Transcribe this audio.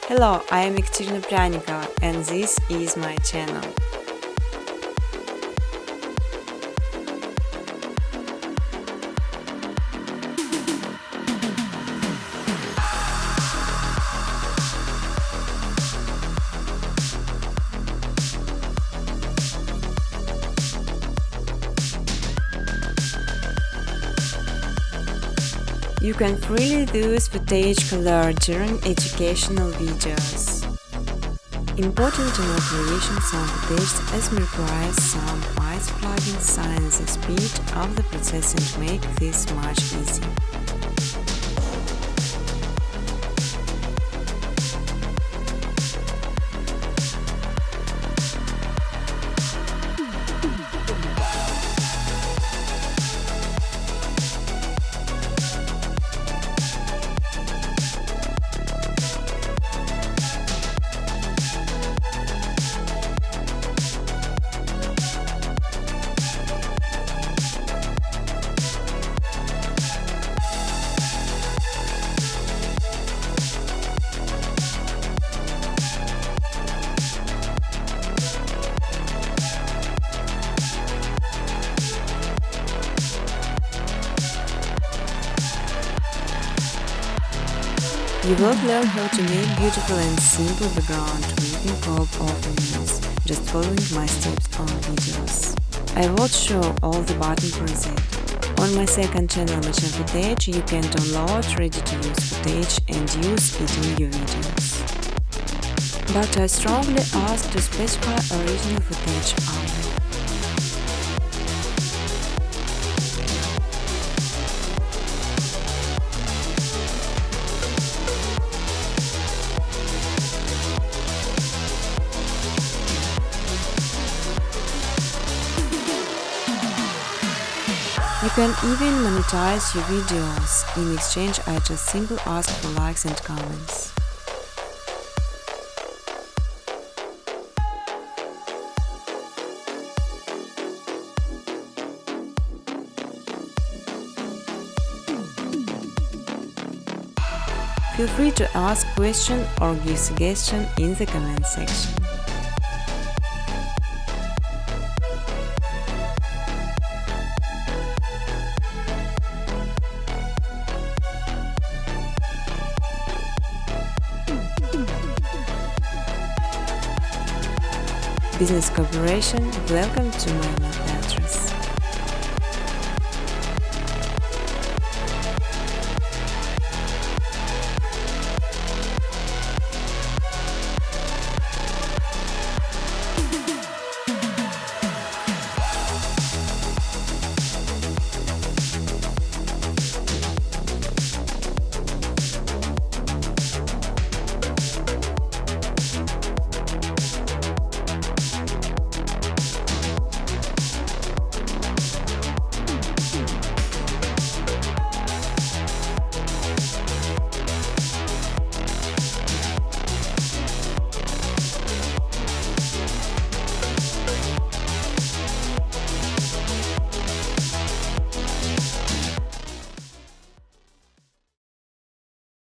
Hello, I am Giant Trapcode and this is my channel. You can freely use footage color during educational videos. Important to not creation some footage as requires some wise plugins sign the speed of the processing to make this much easier. You will learn how to make beautiful and simple background with crop openings, just following my steps on videos. I won't show all the button preset. On my second channel Machine Footage you can download ready-to-use footage and use it in your videos. But I strongly ask to specify original footage only. You can even monetize your videos. In exchange, I just simply ask for likes and comments. Feel free to ask questions or give suggestions in the comment section. Business cooperation, welcome to my email address.